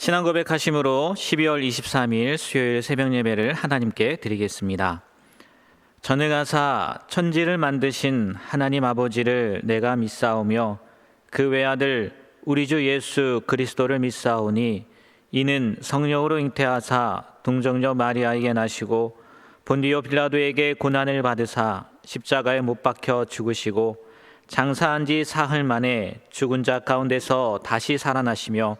신앙 고백하심으로 12월 23일 수요일 새벽 예배를 하나님께 드리겠습니다. 전능하사 천지를 만드신 하나님 아버지를 내가 믿사오며 그 외아들 우리 주 예수 그리스도를 믿사오니 이는 성령으로 잉태하사 동정녀 마리아에게 나시고 본디오 빌라도에게 고난을 받으사 십자가에 못 박혀 죽으시고 장사한 지 사흘 만에 죽은 자 가운데서 다시 살아나시며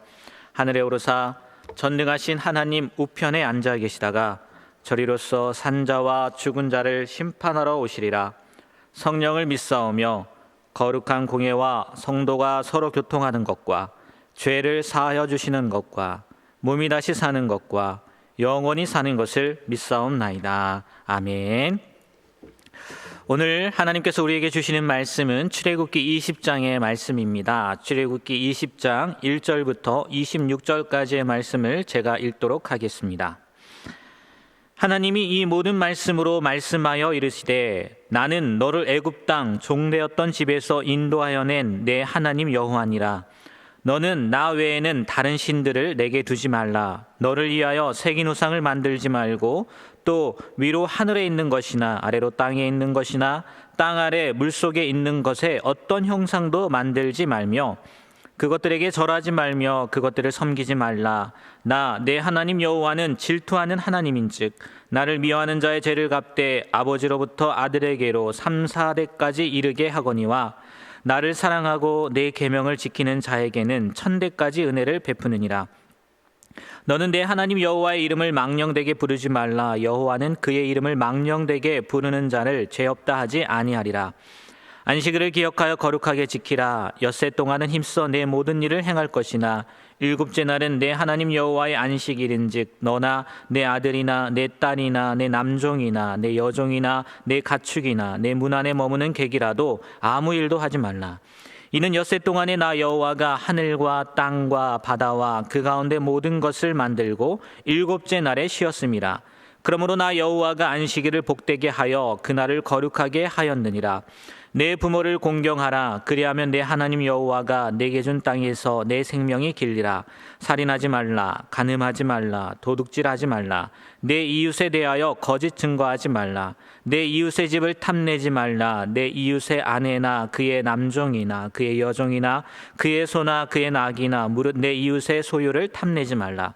하늘에 오르사 전능하신 하나님 우편에 앉아 계시다가 저리로서 산자와 죽은 자를 심판하러 오시리라. 성령을 믿사오며 거룩한 공예와 성도가 서로 교통하는 것과 죄를 사하여 주시는 것과 몸이 다시 사는 것과 영원히 사는 것을 믿사옵나이다. 아멘. 오늘 하나님께서 우리에게 주시는 말씀은 출애굽기 20장의 말씀입니다. 출애굽기 20장 1절부터 26절까지의 말씀을 제가 읽도록 하겠습니다. 하나님이 이 모든 말씀으로 말씀하여 이르시되 나는 너를 애굽 땅 종되었던 집에서 인도하여 낸 내 하나님 여호와니라. 너는 나 외에는 다른 신들을 내게 두지 말라. 너를 위하여 새긴 우상을 만들지 말고 또 위로 하늘에 있는 것이나 아래로 땅에 있는 것이나 땅 아래 물속에 있는 것에 어떤 형상도 만들지 말며 그것들에게 절하지 말며 그것들을 섬기지 말라. 나 내 하나님 여호와는 질투하는 하나님인즉 나를 미워하는 자의 죄를 갚되 아버지로부터 아들에게로 3, 4대까지 이르게 하거니와 나를 사랑하고 내 계명을 지키는 자에게는 1000대까지 은혜를 베푸느니라. 너는 내 하나님 여호와의 이름을 망령되게 부르지 말라. 여호와는 그의 이름을 망령되게 부르는 자를 죄 없다 하지 아니하리라. 안식일을 기억하여 거룩하게 지키라. 엿새 동안은 힘써 내 모든 일을 행할 것이나 일곱째 날은 내 하나님 여호와의 안식일인즉 너나 내 아들이나 내 딸이나 내 남종이나 내 여종이나 내 가축이나 내 문 안에 머무는 객이라도 아무 일도 하지 말라. 이는 엿새 동안에 나 여호와가 하늘과 땅과 바다와 그 가운데 모든 것을 만들고 일곱째 날에 쉬었음이라. 그러므로 나 여호와가 안식일을 복되게 하여 그날을 거룩하게 하였느니라. 내 부모를 공경하라. 그리하면 내 하나님 여호와가 내게 준 땅에서 내 생명이 길리라. 살인하지 말라. 간음하지 말라. 도둑질하지 말라. 내 이웃에 대하여 거짓 증거하지 말라. 내 이웃의 집을 탐내지 말라. 내 이웃의 아내나 그의 남종이나 그의 여종이나 그의 소나 그의 낙이나 무릇 내 이웃의 소유를 탐내지 말라.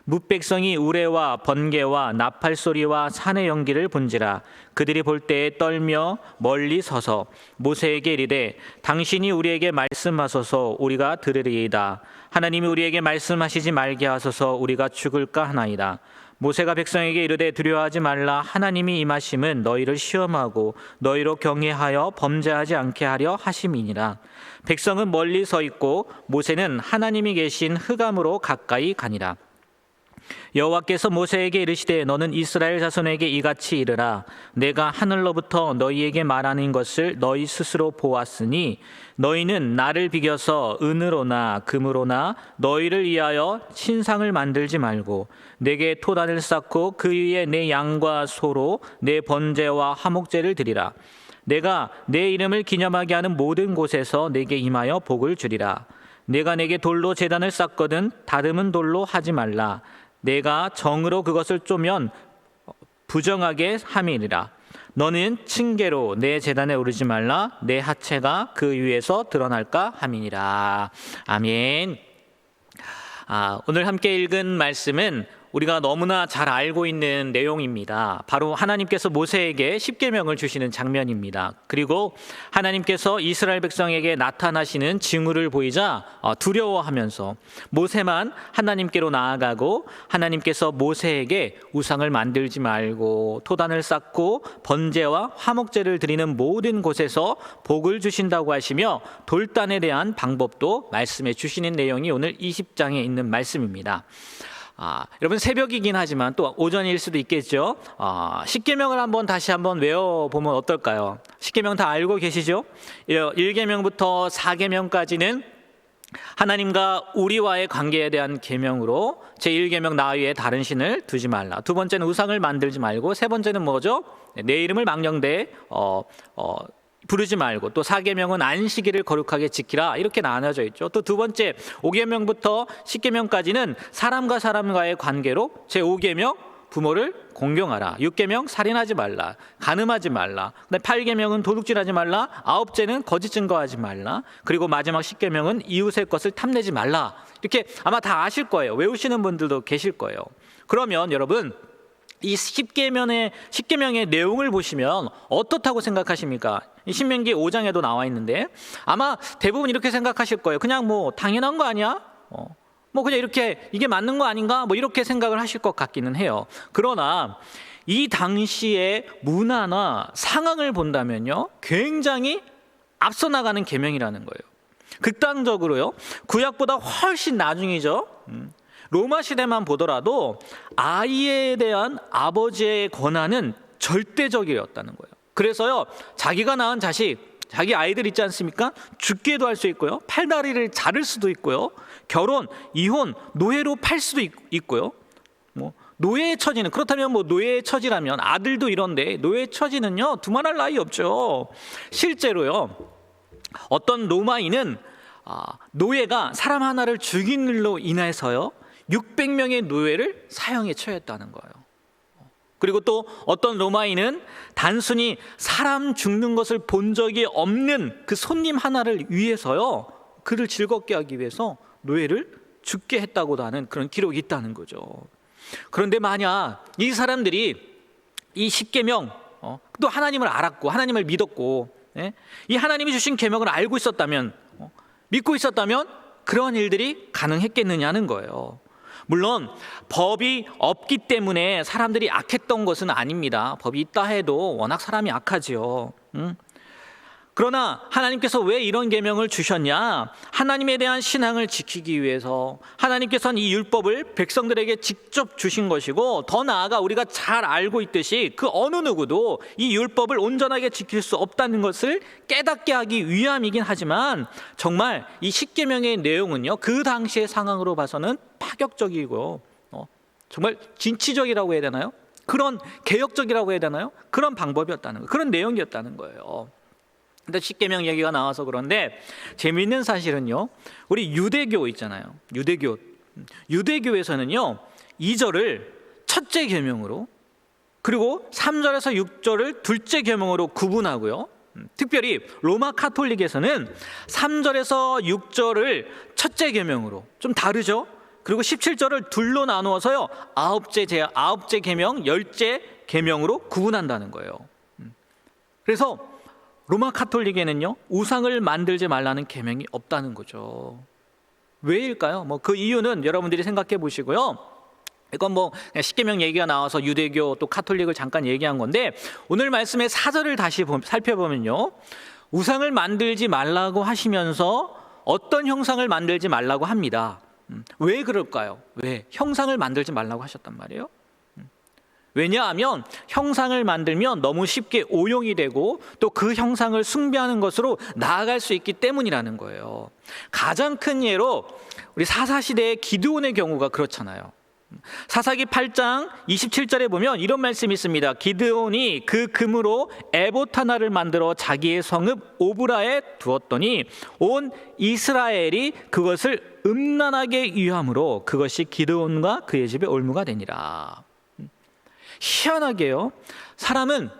뭇백성이 우레와 번개와 나팔 소리와 산의 연기를 본지라. 그들이 볼 때에 떨며 멀리 서서 모세에게 이르되 당신이 우리에게 말씀하소서 우리가 들으리이다. 하나님이 우리에게 말씀하시지 말게 하소서 우리가 죽을까 하나이다. 모세가 백성에게 이르되 두려워하지 말라. 하나님이 임하심은 너희를 시험하고 너희로 경외하여 범죄하지 않게 하려 하심이니라. 백성은 멀리 서 있고 모세는 하나님이 계신 흑암으로 가까이 가니라. 여호와께서 모세에게 이르시되 너는 이스라엘 자손에게 이같이 이르라. 내가 하늘로부터 너희에게 말하는 것을 너희 스스로 보았으니 너희는 나를 비겨서 은으로나 금으로나 너희를 위하여 신상을 만들지 말고 내게 토단을 쌓고 그 위에 내 양과 소로 내 번제와 화목제를 드리라. 내가 내 이름을 기념하게 하는 모든 곳에서 내게 임하여 복을 주리라. 내가 내게 돌로 제단을 쌓거든 다듬은 돌로 하지 말라. 내가 정으로 그것을 쪼면 부정하게 함이니라. 너는 층계로 내 제단에 오르지 말라. 내 하체가 그 위에서 드러날까 함이니라. 아멘. 오늘 함께 읽은 말씀은 우리가 너무나 잘 알고 있는 내용입니다. 바로 하나님께서 모세에게 십계명을 주시는 장면입니다. 그리고 하나님께서 이스라엘 백성에게 나타나시는 징후를 보이자 두려워하면서 모세만 하나님께로 나아가고 하나님께서 모세에게 우상을 만들지 말고 토단을 쌓고 번제와 화목제를 드리는 모든 곳에서 복을 주신다고 하시며 돌단에 대한 방법도 말씀해 주시는 내용이 오늘 20장에 있는 말씀입니다. 여러분 새벽이긴 하지만 또 오전일 수도 있겠죠. 십계명을 다시 한번 외워보면 어떨까요? 십계명 다 알고 계시죠? 1계명부터 4계명까지는 하나님과 우리와의 관계에 대한 계명으로 제1계명 나 위에 다른 신을 두지 말라. 두 번째는 우상을 만들지 말고 세 번째는 뭐죠? 내 이름을 망령되게 부르지 말고, 또 4계명은 안식일을 거룩하게 지키라, 이렇게 나눠져 있죠. 또 두 번째 5계명부터 10계명까지는 사람과 사람과의 관계로, 제 5계명 부모를 공경하라, 6계명 살인하지 말라, 간음하지 말라, 8계명은 도둑질하지 말라, 9제는 거짓 증거하지 말라, 그리고 마지막 10계명은 이웃의 것을 탐내지 말라. 이렇게 아마 다 아실 거예요. 외우시는 분들도 계실 거예요. 그러면 여러분, 이 10계명의 내용을 보시면 어떻다고 생각하십니까? 신명기 5장에도 나와 있는데 아마 대부분 이렇게 생각하실 거예요. 그냥 뭐 당연한 거 아니야? 뭐 그냥 이렇게 이게 맞는 거 아닌가? 뭐 이렇게 생각을 하실 것 같기는 해요. 그러나 이 당시의 문화나 상황을 본다면요, 굉장히 앞서 나가는 계명이라는 거예요. 극단적으로요, 구약보다 훨씬 나중이죠. 로마 시대만 보더라도 아이에 대한 아버지의 권한은 절대적이었다는 거예요. 그래서요, 자기가 낳은 자식, 자기 아이들 있지 않습니까? 죽게도 할 수 있고요, 팔다리를 자를 수도 있고요, 결혼, 이혼, 노예로 팔 수도 있고요. 뭐 노예의 처지는, 그렇다면 뭐 노예의 처지라면 아들도 이런데, 노예의 처지는요 두말할 나위 없죠. 실제로요, 어떤 로마인은 노예가 사람 하나를 죽인 일로 인해서요 600명의 노예를 사형에 처했다는 거예요. 그리고 또 어떤 로마인은 단순히 사람 죽는 것을 본 적이 없는 그 손님 하나를 위해서요, 그를 즐겁게 하기 위해서 노예를 죽게 했다고도 하는 그런 기록이 있다는 거죠. 그런데 만약 이 사람들이 이 10계명, 또 하나님을 알았고 하나님을 믿었고, 이 하나님이 주신 계명을 알고 있었다면, 믿고 있었다면 그런 일들이 가능했겠느냐는 거예요. 물론 법이 없기 때문에 사람들이 악했던 것은 아닙니다. 법이 있다 해도 워낙 사람이 악하지요. 그러나 하나님께서 왜 이런 계명을 주셨냐? 하나님에 대한 신앙을 지키기 위해서 하나님께서는 이 율법을 백성들에게 직접 주신 것이고, 더 나아가 우리가 잘 알고 있듯이 그 어느 누구도 이 율법을 온전하게 지킬 수 없다는 것을 깨닫게 하기 위함이긴 하지만, 정말 이 10계명의 내용은요, 그 당시의 상황으로 봐서는 파격적이고 정말 진취적이라고 해야 되나요? 그런 개혁적이라고 해야 되나요? 그런 방법이었다는 거예요. 그런 내용이었다는 거예요. 근데 10계명 얘기가 나와서 그런데 재미있는 사실은요, 우리 유대교 있잖아요. 유대교에서는요 2절을 첫째 계명으로, 그리고 3절에서 6절을 둘째 계명으로 구분하고요, 특별히 로마 카톨릭에서는 3절에서 6절을 첫째 계명으로, 좀 다르죠. 그리고 17절을 둘로 나누어서요 9째 계명, 10째 계명으로 구분한다는 거예요. 그래서 로마 카톨릭에는요 우상을 만들지 말라는 계명이 없다는 거죠. 왜일까요? 뭐 그 이유는 여러분들이 생각해 보시고요. 이건 뭐 10계명 얘기가 나와서 유대교 또 카톨릭을 잠깐 얘기한 건데, 오늘 말씀의 4절을 다시 살펴보면요, 우상을 만들지 말라고 하시면서 어떤 형상을 만들지 말라고 합니다. 왜 그럴까요? 왜 형상을 만들지 말라고 하셨단 말이에요? 왜냐하면 형상을 만들면 너무 쉽게 오용이 되고 또 그 형상을 숭배하는 것으로 나아갈 수 있기 때문이라는 거예요. 가장 큰 예로 우리 사사시대의 기드온의 경우가 그렇잖아요. 사사기 8장 27절에 보면 이런 말씀이 있습니다. 기드온이 그 금으로 에봇 하나를 만들어 자기의 성읍 오브라에 두었더니 온 이스라엘이 그것을 음란하게 위함으로 그것이 기드온과 그의 집의 올무가 되니라. 희한하게요, 사람은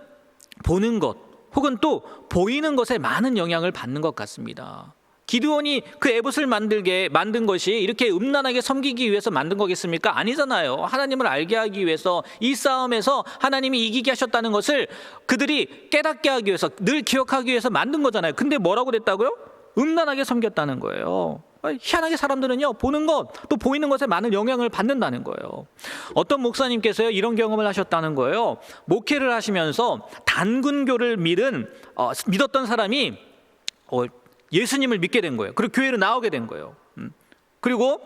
보는 것 혹은 또 보이는 것에 많은 영향을 받는 것 같습니다. 기드온이 그 에봇을 만든 것이 이렇게 음란하게 섬기기 위해서 만든 거겠습니까? 아니잖아요. 하나님을 알게 하기 위해서, 이 싸움에서 하나님이 이기게 하셨다는 것을 그들이 깨닫게 하기 위해서, 늘 기억하기 위해서 만든 거잖아요. 근데 뭐라고 됐다고요? 음란하게 섬겼다는 거예요. 희한하게 사람들은요 보는 것, 또 보이는 것에 많은 영향을 받는다는 거예요. 어떤 목사님께서요 이런 경험을 하셨다는 거예요. 목회를 하시면서 단군교를 믿었던 사람이 예수님을 믿게 된 거예요. 그리고 교회로 나오게 된 거예요. 그리고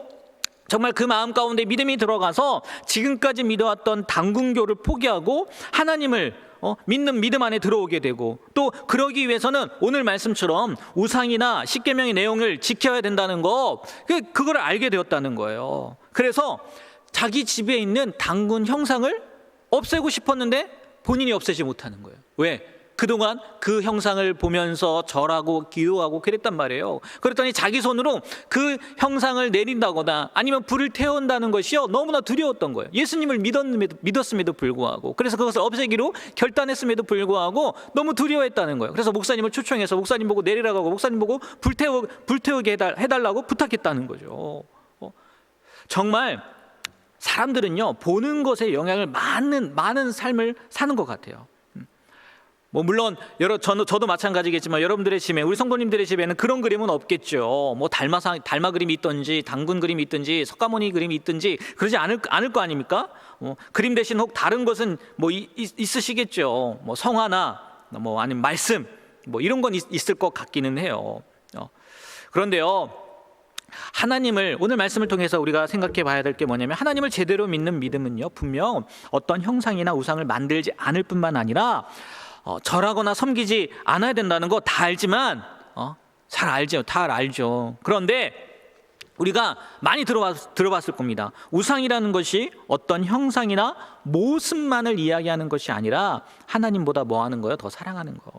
정말 그 마음 가운데 믿음이 들어가서 지금까지 믿어왔던 단군교를 포기하고 하나님을 믿는 믿음 안에 들어오게 되고, 또 그러기 위해서는 오늘 말씀처럼 우상이나 10계명의 내용을 지켜야 된다는 그걸 알게 되었다는 거예요. 그래서 자기 집에 있는 단군 형상을 없애고 싶었는데 본인이 없애지 못하는 거예요. 왜? 그동안 그 형상을 보면서 절하고 기도하고 그랬단 말이에요. 그랬더니 자기 손으로 그 형상을 내린다거나 아니면 불을 태운다는 것이요 너무나 두려웠던 거예요. 예수님을 믿었음에도 불구하고, 그래서 그것을 없애기로 결단했음에도 불구하고 너무 두려워했다는 거예요. 그래서 목사님을 초청해서 목사님 보고 내리라고 하고 목사님 보고 불태우게 해달라고 부탁했다는 거죠. 정말 사람들은요 보는 것에 영향을 많은 삶을 사는 것 같아요. 물론 저도 마찬가지겠지만 여러분들의 집에, 우리 성도님들의 집에는 그런 그림은 없겠죠. 달마 그림이 있든지 당근 그림이 있든지 석가모니 그림이 있든지 그러지 않을 거 아닙니까? 그림 대신 혹 다른 것은 있으시겠죠. 성화나 아니면 말씀 이런 건 있을 것 같기는 해요. 그런데요, 하나님을, 오늘 말씀을 통해서 우리가 생각해 봐야 될 게 뭐냐면, 하나님을 제대로 믿는 믿음은요 분명 어떤 형상이나 우상을 만들지 않을 뿐만 아니라 절하거나 섬기지 않아야 된다는 거 다 알지만 잘 알죠. 그런데 우리가 많이 들어봤을 겁니다. 우상이라는 것이 어떤 형상이나 모습만을 이야기하는 것이 아니라 하나님보다 뭐 하는 거예요? 더 사랑하는 거.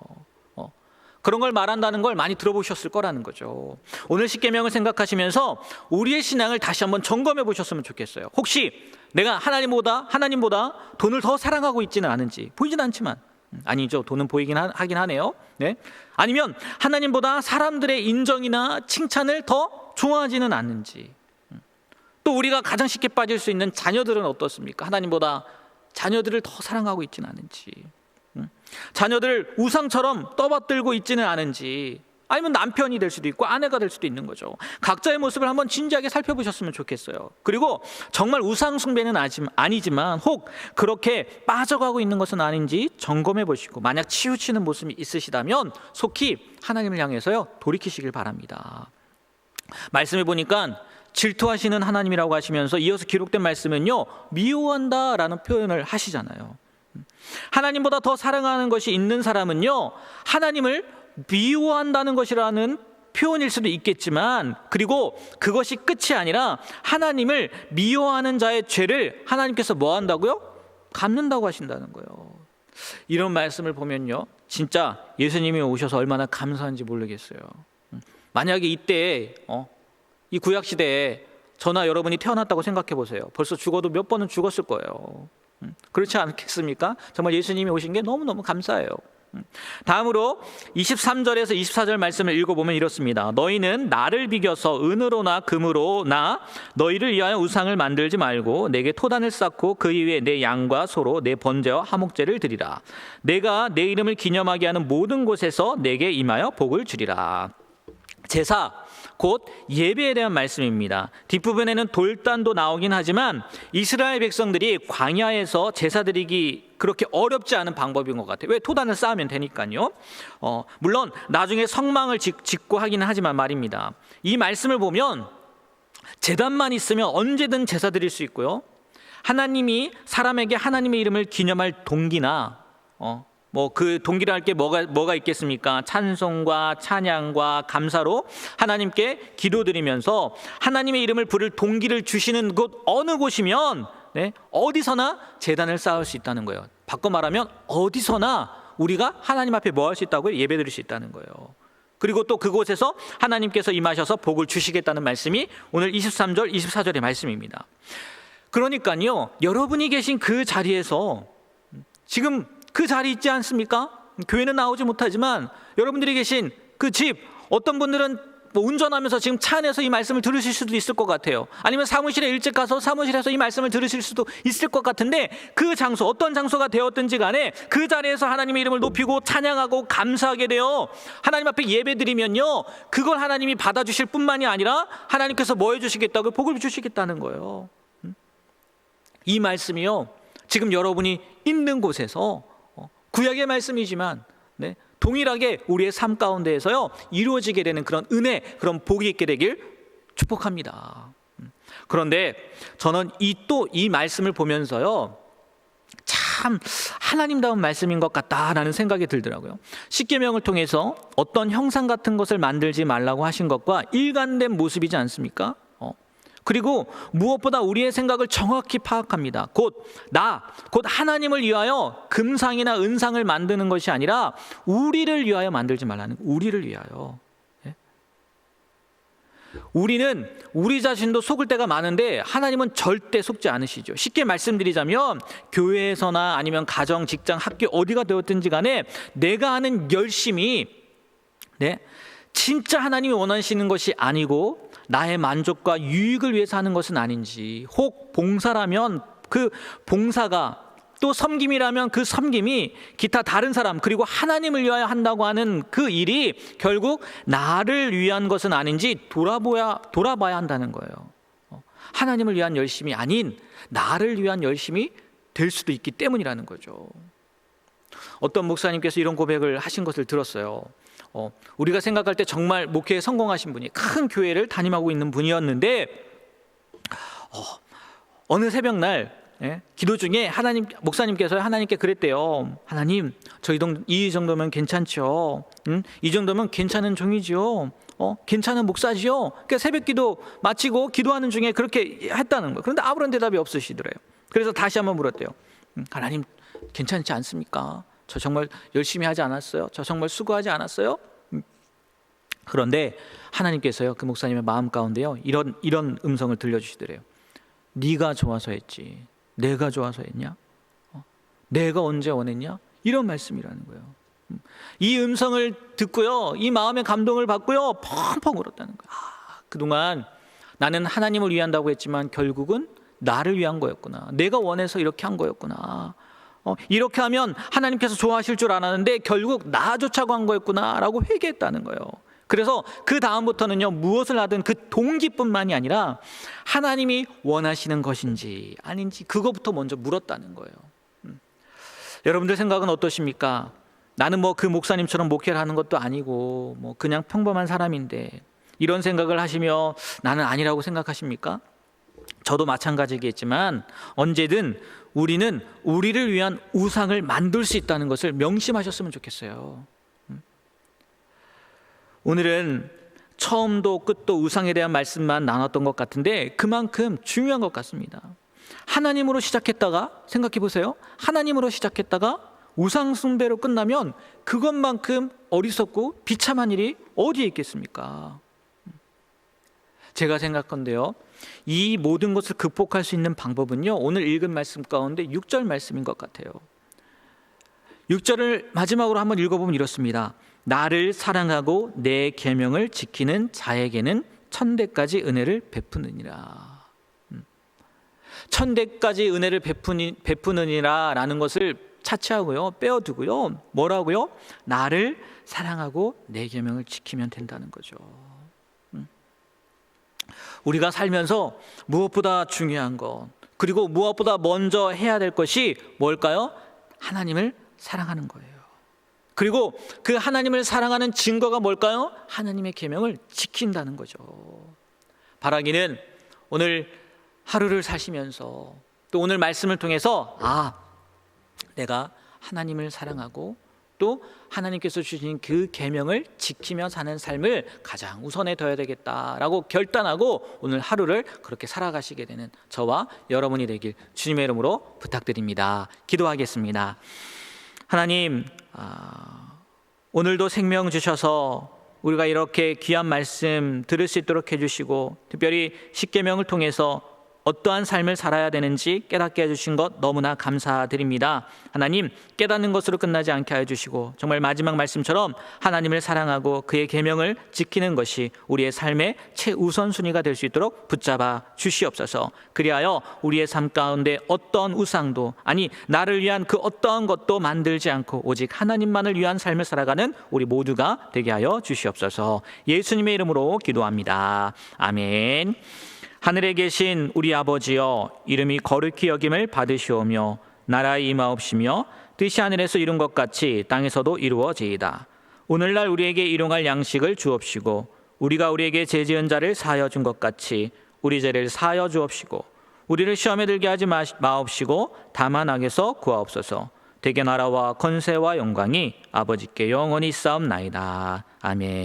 그런 걸 말한다는 걸 많이 들어보셨을 거라는 거죠. 오늘 십계명을 생각하시면서 우리의 신앙을 다시 한번 점검해 보셨으면 좋겠어요. 혹시 내가 하나님보다 돈을 더 사랑하고 있지는 않은지, 보이진 않지만, 아니죠, 돈은 보이긴 하긴 하네요. 네? 아니면 하나님보다 사람들의 인정이나 칭찬을 더 좋아하지는 않는지, 또 우리가 가장 쉽게 빠질 수 있는 자녀들은 어떻습니까? 하나님보다 자녀들을 더 사랑하고 있지는 않은지, 자녀들을 우상처럼 떠받들고 있지는 않은지, 아니면 남편이 될 수도 있고 아내가 될 수도 있는 거죠. 각자의 모습을 한번 진지하게 살펴보셨으면 좋겠어요. 그리고 정말 우상 숭배는 아니지만 혹 그렇게 빠져가고 있는 것은 아닌지 점검해 보시고, 만약 치우치는 모습이 있으시다면 속히 하나님을 향해서요 돌이키시길 바랍니다. 말씀해 보니까 질투하시는 하나님이라고 하시면서 이어서 기록된 말씀은요 미워한다라는 표현을 하시잖아요. 하나님보다 더 사랑하는 것이 있는 사람은요 하나님을 미워한다는 것이라는 표현일 수도 있겠지만, 그리고 그것이 끝이 아니라 하나님을 미워하는 자의 죄를 하나님께서 뭐 한다고요? 갚는다고 하신다는 거예요. 이런 말씀을 보면요 진짜 예수님이 오셔서 얼마나 감사한지 모르겠어요. 만약에 이때 이 구약시대에 저나 여러분이 태어났다고 생각해 보세요. 벌써 죽어도 몇 번은 죽었을 거예요. 그렇지 않겠습니까? 정말 예수님이 오신 게 너무너무 감사해요. 다음으로 23절에서 24절 말씀을 읽어보면 이렇습니다. 너희는 나를 비겨서 은으로나 금으로나 너희를 위하여 우상을 만들지 말고 내게 토단을 쌓고 그 위에 내 양과 소로 내 번제와 화목제를 드리라. 내가 내 이름을 기념하게 하는 모든 곳에서 내게 임하여 복을 주리라. 제사, 곧 예배에 대한 말씀입니다. 뒷부분에는 돌단도 나오긴 하지만 이스라엘 백성들이 광야에서 제사 드리기 그렇게 어렵지 않은 방법인 것 같아요. 왜? 토단을 쌓으면 되니까요. 물론 나중에 성망을 짓고 하기는 하지만 말입니다. 이 말씀을 보면 제단만 있으면 언제든 제사 드릴 수 있고요, 하나님이 사람에게 하나님의 이름을 기념할 동기나 그 동기를 할 게 뭐가 있겠습니까? 찬송과 찬양과 감사로 하나님께 기도드리면서 하나님의 이름을 부를 동기를 주시는 곳 어느 곳이면 어디서나 제단을 쌓을 수 있다는 거예요. 바꿔 말하면 어디서나 우리가 하나님 앞에 뭐 할 수 있다고요? 예배드릴 수 있다는 거예요. 그리고 또 그곳에서 하나님께서 임하셔서 복을 주시겠다는 말씀이 오늘 23절, 24절의 말씀입니다. 그러니까요, 여러분이 계신 그 자리에서 지금 그 자리 있지 않습니까? 교회는 나오지 못하지만 여러분들이 계신 그 집, 어떤 분들은 운전하면서 지금 차 안에서 이 말씀을 들으실 수도 있을 것 같아요. 아니면 사무실에 일찍 가서 사무실에서 이 말씀을 들으실 수도 있을 것 같은데, 그 장소, 어떤 장소가 되었든지 간에 그 자리에서 하나님의 이름을 높이고 찬양하고 감사하게 되어 하나님 앞에 예배드리면요, 그걸 하나님이 받아주실 뿐만이 아니라 하나님께서 뭐 해주시겠다고? 복을 주시겠다는 거예요. 이 말씀이요 지금 여러분이 있는 곳에서 구약의 말씀이지만 동일하게 우리의 삶 가운데에서요 이루어지게 되는 그런 은혜, 그런 복이 있게 되길 축복합니다. 그런데 저는 이 말씀을 보면서요 참 하나님다운 말씀인 것 같다라는 생각이 들더라고요. 십계명을 통해서 어떤 형상 같은 것을 만들지 말라고 하신 것과 일관된 모습이지 않습니까? 그리고 무엇보다 우리의 생각을 정확히 파악합니다. 곧 하나님을 위하여 금상이나 은상을 만드는 것이 아니라 우리를 위하여 만들지 말라는 거예요. 우리를 위하여. 우리는 우리 자신도 속을 때가 많은데 하나님은 절대 속지 않으시죠. 쉽게 말씀드리자면 교회에서나 아니면 가정, 직장, 학교 어디가 되었든지 간에 내가 하는 열심이 진짜 하나님이 원하시는 것이 아니고 나의 만족과 유익을 위해서 하는 것은 아닌지, 혹 봉사라면 그 봉사가, 또 섬김이라면 그 섬김이 기타 다른 사람 그리고 하나님을 위하여 한다고 하는 그 일이 결국 나를 위한 것은 아닌지 돌아봐야 한다는 거예요. 하나님을 위한 열심이 아닌 나를 위한 열심이 될 수도 있기 때문이라는 거죠. 어떤 목사님께서 이런 고백을 하신 것을 들었어요. 우리가 생각할 때 정말 목회에 성공하신 분이, 큰 교회를 담임하고 있는 분이었는데 어느 새벽날 기도 중에 목사님께서 하나님께 그랬대요. 하나님, 이 정도면 괜찮죠? 이 정도면 괜찮은 종이죠? 괜찮은 목사지요? 그러니까 새벽 기도 마치고 기도하는 중에 그렇게 했다는 거예요. 그런데 아무런 대답이 없으시더래요. 그래서 다시 한번 물었대요. 하나님, 괜찮지 않습니까? 저 정말 열심히 하지 않았어요? 저 정말 수고하지 않았어요? 그런데 하나님께서요, 그 목사님의 마음 가운데요, 이런 음성을 들려주시더래요. 네가 좋아서 했지, 내가 좋아서 했냐? 내가 언제 원했냐? 이런 말씀이라는 거예요. 이 음성을 듣고요, 이 마음의 감동을 받고요, 펑펑 울었다는 거예요. 그동안 나는 하나님을 위한다고 했지만 결국은 나를 위한 거였구나. 내가 원해서 이렇게 한 거였구나. 이렇게 하면 하나님께서 좋아하실 줄 알았는데 결국 나 좋자고 한 거였구나 라고 회개했다는 거예요. 그래서 그 다음부터는요, 무엇을 하든 그 동기뿐만이 아니라 하나님이 원하시는 것인지 아닌지 그거부터 먼저 물었다는 거예요. 여러분들 생각은 어떠십니까? 나는 그 목사님처럼 목회를 하는 것도 아니고 그냥 평범한 사람인데, 이런 생각을 하시며 나는 아니라고 생각하십니까? 저도 마찬가지겠지만 언제든 우리는 우리를 위한 우상을 만들 수 있다는 것을 명심하셨으면 좋겠어요. 오늘은 처음도 끝도 우상에 대한 말씀만 나눴던 것 같은데 그만큼 중요한 것 같습니다. 하나님으로 시작했다가, 생각해 보세요. 하나님으로 시작했다가 우상 숭배로 끝나면 그것만큼 어리석고 비참한 일이 어디에 있겠습니까? 제가 생각한데요, 이 모든 것을 극복할 수 있는 방법은요, 오늘 읽은 말씀 가운데 6절 말씀인 것 같아요. 6절을 마지막으로 한번 읽어보면 이렇습니다. 나를 사랑하고 내 계명을 지키는 자에게는 천대까지 은혜를 베푸느니라. 천대까지 은혜를 베푸느니라 라는 것을 차치하고요, 빼어두고요, 뭐라고요? 나를 사랑하고 내 계명을 지키면 된다는 거죠. 우리가 살면서 무엇보다 중요한 것, 그리고 무엇보다 먼저 해야 될 것이 뭘까요? 하나님을 사랑하는 거예요. 그리고 그 하나님을 사랑하는 증거가 뭘까요? 하나님의 계명을 지킨다는 거죠. 바라기는 오늘 하루를 사시면서 또 오늘 말씀을 통해서 내가 하나님을 사랑하고 또 하나님께서 주신 그 계명을 지키며 사는 삶을 가장 우선에 둬야 되겠다라고 결단하고 오늘 하루를 그렇게 살아가시게 되는 저와 여러분이 되길 주님의 이름으로 부탁드립니다. 기도하겠습니다. 하나님, 오늘도 생명 주셔서 우리가 이렇게 귀한 말씀 들을 수 있도록 해주시고, 특별히 십계명을 통해서 어떠한 삶을 살아야 되는지 깨닫게 해주신 것 너무나 감사드립니다. 하나님, 깨닫는 것으로 끝나지 않게 해주시고 정말 마지막 말씀처럼 하나님을 사랑하고 그의 계명을 지키는 것이 우리의 삶의 최우선순위가 될 수 있도록 붙잡아 주시옵소서. 그리하여 우리의 삶 가운데 어떤 우상도, 아니 나를 위한 그 어떠한 것도 만들지 않고 오직 하나님만을 위한 삶을 살아가는 우리 모두가 되게 하여 주시옵소서. 예수님의 이름으로 기도합니다. 아멘. 하늘에 계신 우리 아버지여, 이름이 거룩히 여김을 받으시오며 나라의 임하옵시며 뜻이 하늘에서 이룬 것 같이 땅에서도 이루어지이다. 오늘날 우리에게 일용할 양식을 주옵시고 우리가 우리에게 죄 지은 자를 사하여 준 것 같이 우리 죄를 사하여 주옵시고 우리를 시험에 들게 하지 마옵시고 다만 악에서 구하옵소서. 대개 나라와 권세와 영광이 아버지께 영원히 있사옵나이다. 아멘.